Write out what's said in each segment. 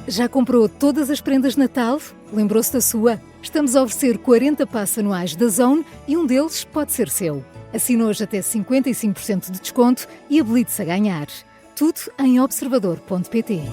Já comprou todas as prendas de Natal? Lembrou-se da sua? Estamos a oferecer 40 passes anuais da Zone e um deles pode ser seu. Assine hoje até 55% de desconto e habilite-se a ganhar. Tudo em observador.pt.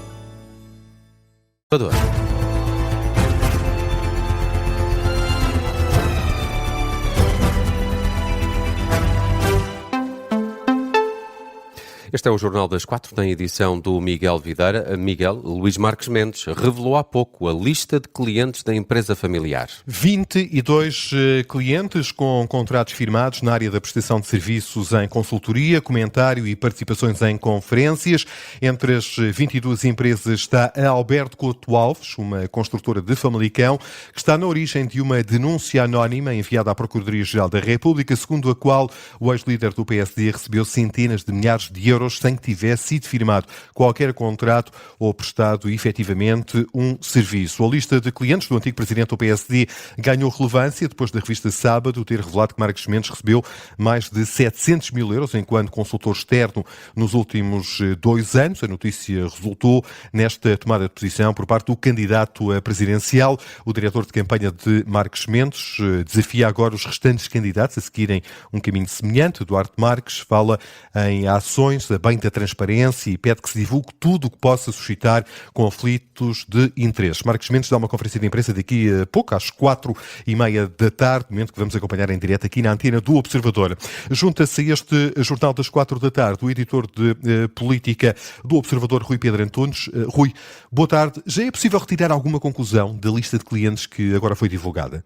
Este é o Jornal das 4, tem edição do Miguel Videira. Miguel, Luís Marques Mendes revelou há pouco a lista de clientes da empresa familiar. 22 clientes com contratos firmados na área da prestação de serviços em consultoria, comentário e participações em conferências. Entre as 22 empresas está a Alberto Couto Alves, uma construtora de Famalicão, que está na origem de uma denúncia anónima enviada à Procuradoria-Geral da República, segundo a qual o ex-líder do PSD recebeu centenas de milhares de euros sem que tivesse sido firmado qualquer contrato ou prestado efetivamente um serviço. A lista de clientes do antigo presidente do PSD ganhou relevância depois da revista Sábado ter revelado que Marques Mendes recebeu mais de 700 mil euros enquanto consultor externo nos últimos 2 anos. A notícia resultou nesta tomada de posição por parte do candidato presidencial. O diretor de campanha de Marques Mendes desafia agora os restantes candidatos a seguirem um caminho semelhante. Duarte Marques fala em ações a bem da transparência e pede que se divulgue tudo o que possa suscitar conflitos de interesse. Marques Mendes dá uma conferência de imprensa daqui a pouco, às 4h30 da tarde, momento que vamos acompanhar em direto aqui na antena do Observador. Junta-se a este Jornal das 4 da tarde o editor de política do Observador, Rui Pedro Antunes. Rui, boa tarde. Já é possível retirar alguma conclusão da lista de clientes que agora foi divulgada?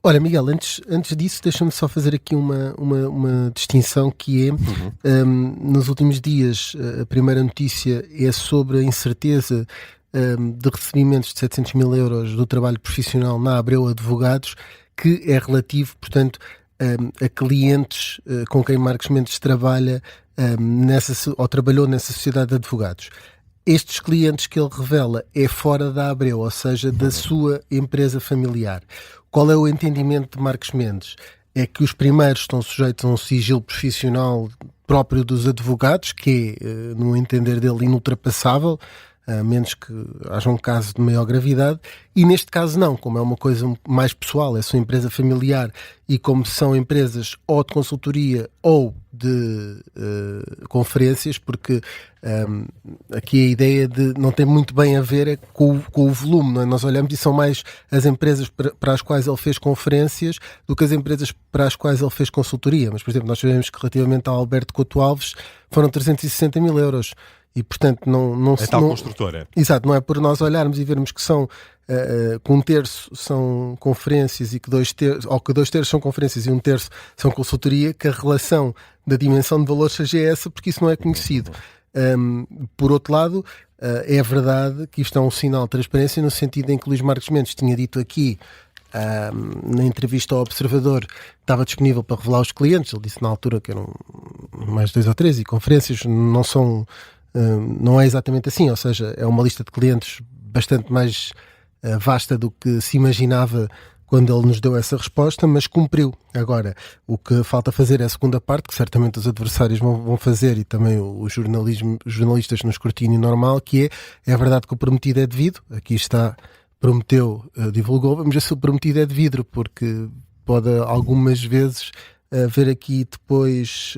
Olha, Miguel, antes disso, deixa-me só fazer aqui uma distinção que é, nos últimos dias, a primeira notícia é sobre a incerteza de recebimentos de 700 mil euros do trabalho profissional na Abreu Advogados, que é relativo, portanto, a clientes com quem Marques Mendes trabalha ou trabalhou nessa sociedade de advogados. Estes clientes que ele revela é fora da Abreu, ou seja, da sua empresa familiar. Qual é o entendimento de Marques Mendes? É que os primeiros estão sujeitos a um sigilo profissional próprio dos advogados, que é, no entender dele, inultrapassável, a menos que haja um caso de maior gravidade, e neste caso não, como é uma coisa mais pessoal, é a sua empresa familiar, e como são empresas ou de consultoria ou de conferências, porque aqui a ideia de não tem muito bem a ver com o volume, não é? Nós olhamos e são mais as empresas para as quais ele fez conferências do que as empresas para as quais ele fez consultoria. Mas, por exemplo, nós sabemos que relativamente ao Alberto Couto Alves foram 360 mil euros. E, portanto, não é tal construtora. Exato, não é por nós olharmos e vermos que são que 1/3 são conferências e que 2/3, ou que 2/3 são conferências e 1/3 são consultoria, que a relação da dimensão de valor seja essa, porque isso não é conhecido. Por outro lado, é verdade que isto é um sinal de transparência no sentido em que Luís Marques Mendes tinha dito aqui, na entrevista ao Observador, estava disponível para revelar os clientes. Ele disse na altura que eram mais 2 ou 3 e conferências não é exatamente assim, ou seja, é uma lista de clientes bastante mais vasta do que se imaginava quando ele nos deu essa resposta, mas cumpriu. Agora, o que falta fazer é a segunda parte, que certamente os adversários vão fazer, e também os jornalistas no escrutínio normal, que é verdade que o prometido é de vidro. Aqui está, prometeu, divulgou, vamos ver se o prometido é de vidro, porque pode algumas vezes haver aqui depois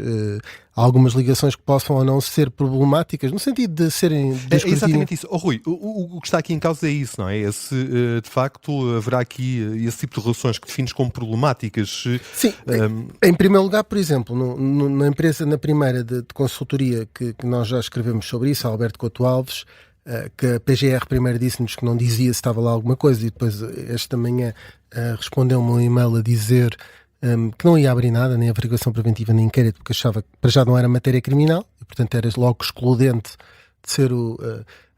algumas ligações que possam ou não ser problemáticas, no sentido de serem... É exatamente isso. Rui, o que está aqui em causa é isso, não é? Se de facto haverá aqui esse tipo de relações que defines como problemáticas. Sim, em primeiro lugar, por exemplo, na empresa, na primeira de consultoria que nós já escrevemos sobre isso, Alberto Couto Alves, que a PGR primeiro disse-nos que não dizia se estava lá alguma coisa, e depois esta manhã respondeu-me um e-mail a dizer que não ia abrir nada, nem averiguação preventiva, nem inquérito, porque achava que para já não era matéria criminal, e portanto era logo excludente de ser o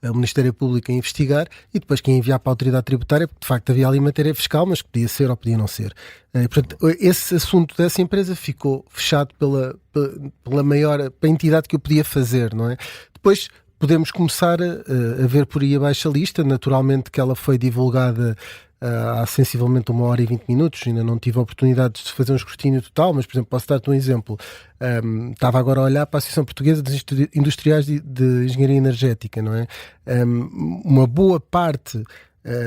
Ministério Público a investigar, e depois que ia enviar para a Autoridade Tributária, porque de facto havia ali matéria fiscal, mas que podia ser ou podia não ser. Portanto, esse assunto dessa empresa ficou fechado pela entidade que o podia fazer, não é? Depois podemos começar a ver por aí abaixo a lista, naturalmente que ela foi divulgada há sensivelmente 1h20, ainda não tive a oportunidade de fazer um escrutínio total, mas, por exemplo, posso dar-te um exemplo. Estava agora a olhar para a Associação Portuguesa dos Industriais de Engenharia Energética, não é? Uma boa parte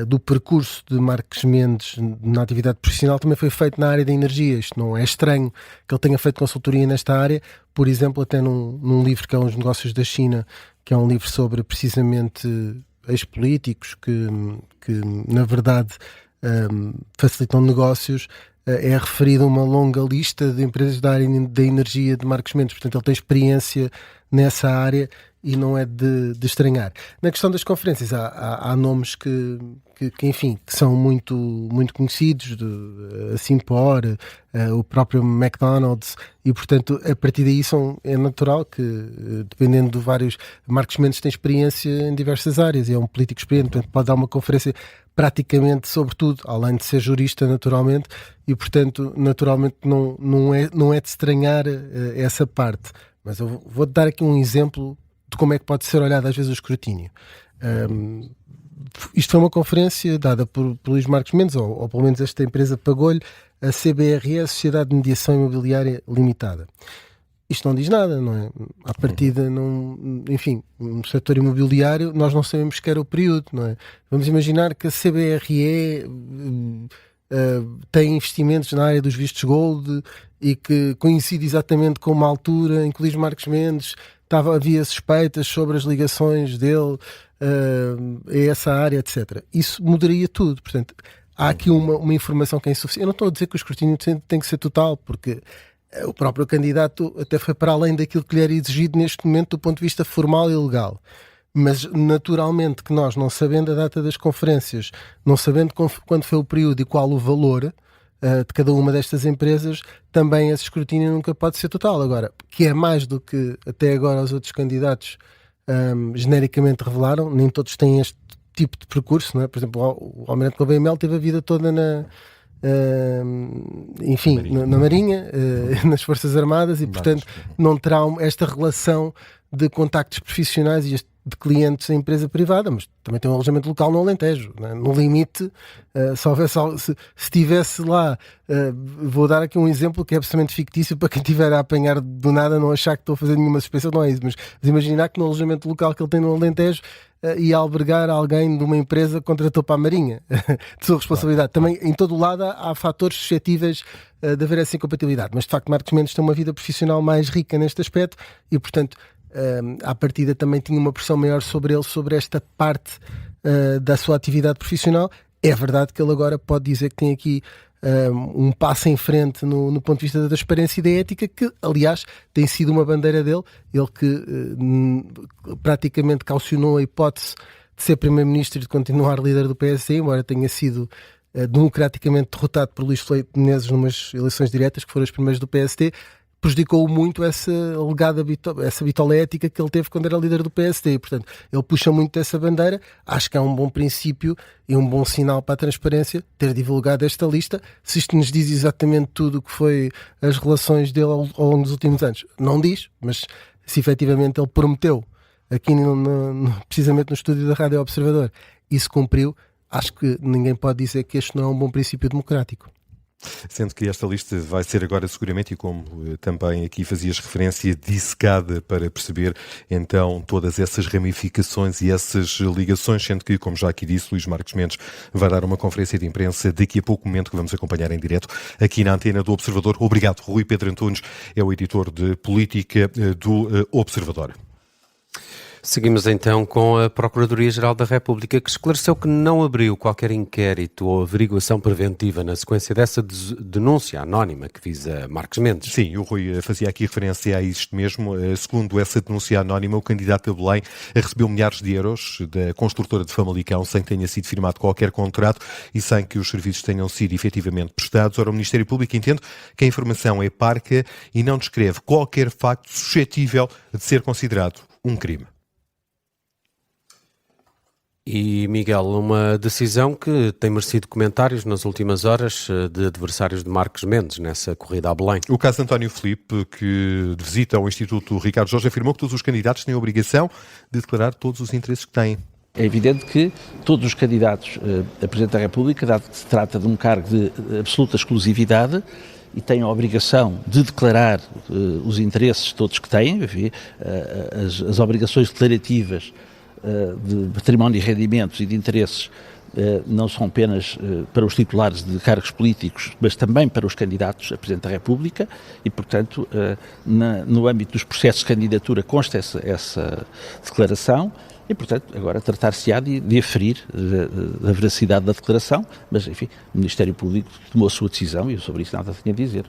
do percurso de Marques Mendes na atividade profissional também foi feito na área da energia. Isto não é estranho que ele tenha feito consultoria nesta área, por exemplo, até num livro que é Os Negócios da China, que é um livro sobre precisamente ex-políticos que na verdade facilitam negócios. É referida uma longa lista de empresas da área da energia de Marques Mendes, portanto ele tem experiência nessa área e não é de estranhar. Na questão das conferências há nomes que enfim, que são muito, muito conhecidos, a Simpor, o próprio McDonald's, e portanto a partir daí é natural que, dependendo de vários, Marques Mendes tem experiência em diversas áreas e é um político experiente, portanto pode dar uma conferência praticamente sobre tudo, além de ser jurista naturalmente, e portanto naturalmente não é de estranhar essa parte. Mas eu vou-te dar aqui um exemplo de como é que pode ser olhado às vezes o escrutínio. Isto foi uma conferência dada por Luís Marques Mendes, ou pelo menos esta empresa pagou-lhe, a CBRE, Sociedade de Mediação Imobiliária Limitada. Isto não diz nada, não é? À partida, enfim, no setor imobiliário nós não sabemos sequer o período, não é? Vamos imaginar que a CBRE tem investimentos na área dos vistos gold e que coincide exatamente com uma altura em que Luís Marques Mendes havia suspeitas sobre as ligações dele a essa área, etc. Isso mudaria tudo. Portanto, há aqui uma informação que é insuficiente. Eu não estou a dizer que o escrutínio tem que ser total, porque o próprio candidato até foi para além daquilo que lhe era exigido neste momento do ponto de vista formal e legal. Mas naturalmente que nós, não sabendo a data das conferências, não sabendo quando foi o período e qual o valor de cada uma destas empresas, também esse escrutínio nunca pode ser total. Agora, que é mais do que até agora os outros candidatos genericamente revelaram, nem todos têm este tipo de percurso, não é? Por exemplo, o Almirante Gouveia Melo teve a vida toda na Marinha, nas Forças Armadas, e portanto não terá esta relação de contactos profissionais e de clientes em empresa privada, mas também tem um alojamento local no Alentejo, não é? No limite, se estivesse lá, vou dar aqui um exemplo que é absolutamente fictício para quem estiver a apanhar do nada, não achar que estou a fazer nenhuma suspensão, não é isso, mas imaginar que no alojamento local que ele tem no Alentejo ia albergar alguém de uma empresa que contratou para a Marinha, de sua responsabilidade. Também em todo o lado há fatores suscetíveis de haver essa incompatibilidade, mas de facto Marques Mendes tem uma vida profissional mais rica neste aspecto e portanto à partida também tinha uma pressão maior sobre ele, sobre esta parte da sua atividade profissional. É verdade que ele agora pode dizer que tem aqui um passo em frente no ponto de vista da transparência e da ética, que aliás tem sido uma bandeira dele, ele que praticamente caucionou a hipótese de ser Primeiro-Ministro e de continuar líder do PSD, embora tenha sido democraticamente derrotado por Luís Filipe Menezes numas eleições diretas, que foram as primeiras do PSD. Prejudicou muito essa alegada bitola ética que ele teve quando era líder do PSD. Portanto, ele puxa muito dessa bandeira. Acho que é um bom princípio e um bom sinal para a transparência ter divulgado esta lista. Se isto nos diz exatamente tudo o que foi as relações dele ao longo dos últimos anos, não diz, mas se efetivamente ele prometeu aqui precisamente no estúdio da Rádio Observador, isso cumpriu, acho que ninguém pode dizer que este não é um bom princípio democrático. Sendo que esta lista vai ser agora seguramente, e como também aqui fazias referência, dissecada para perceber então todas essas ramificações e essas ligações, sendo que, como já aqui disse, Luís Marques Mendes vai dar uma conferência de imprensa daqui a pouco, momento que vamos acompanhar em direto aqui na antena do Observador. Obrigado. Rui Pedro Antunes é o editor de política do Observador. Seguimos então com a Procuradoria-Geral da República, que esclareceu que não abriu qualquer inquérito ou averiguação preventiva na sequência dessa denúncia anónima que visa Marques Mendes. Sim, o Rui fazia aqui referência a isto mesmo. Segundo essa denúncia anónima, o candidato a Belém recebeu milhares de euros da construtora de Famalicão sem que tenha sido firmado qualquer contrato e sem que os serviços tenham sido efetivamente prestados. Ora, o Ministério Público entende que a informação é parca e não descreve qualquer facto suscetível de ser considerado um crime. E, Miguel, uma decisão que tem merecido comentários nas últimas horas de adversários de Marques Mendes nessa corrida a Belém. O caso de António Filipe, que visita o Instituto Ricardo Jorge, afirmou que todos os candidatos têm a obrigação de declarar todos os interesses que têm. É evidente que todos os candidatos a Presidente da República, dado que se trata de um cargo de absoluta exclusividade, e têm a obrigação de declarar os interesses todos que têm, enfim, as obrigações declarativas de património e rendimentos e de interesses não são apenas para os titulares de cargos políticos, mas também para os candidatos a Presidente da República e, portanto, no âmbito dos processos de candidatura consta essa declaração. E, portanto, agora tratar-se-á de aferir a veracidade da declaração, mas, enfim, o Ministério Público tomou a sua decisão e eu sobre isso nada tinha a dizer.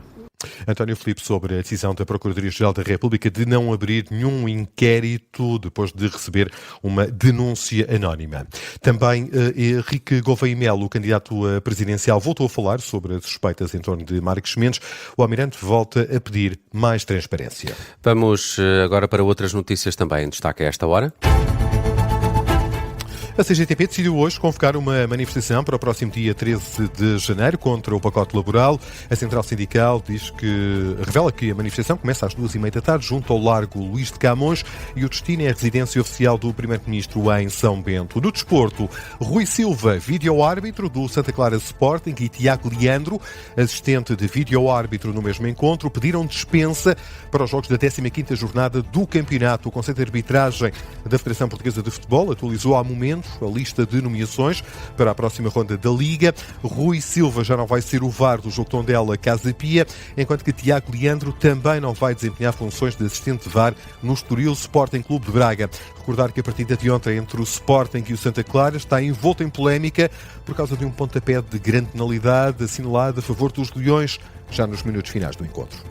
António Filipe, sobre a decisão da Procuradoria-Geral da República de não abrir nenhum inquérito depois de receber uma denúncia anónima. Também Henrique Gouveia Melo, o candidato presidencial, voltou a falar sobre as suspeitas em torno de Marcos Mendes. O Almirante volta a pedir mais transparência. Vamos agora para outras notícias também em destaque a esta hora. A CGTP decidiu hoje convocar uma manifestação para o próximo dia 13 de janeiro contra o pacote laboral. A Central Sindical revela que a manifestação começa às 2h30 da tarde junto ao Largo Luís de Camões e o destino é a residência oficial do Primeiro-Ministro em São Bento. No desporto, Rui Silva, vídeo-árbitro do Santa Clara Sporting, e Tiago Leandro, assistente de vídeo-árbitro no mesmo encontro, pediram dispensa para os jogos da 15ª jornada do campeonato. O Conselho de Arbitragem da Federação Portuguesa de Futebol atualizou há momentos a lista de nomeações para a próxima ronda da Liga. Rui Silva já não vai ser o VAR do jogo Tondela-Casa Pia, enquanto que Tiago Leandro também não vai desempenhar funções de assistente de VAR no Estoril Sporting Clube de Braga. Recordar que a partida de ontem entre o Sporting e o Santa Clara está envolta em polémica por causa de um pontapé de grande penalidade assinalado a favor dos Leões já nos minutos finais do encontro.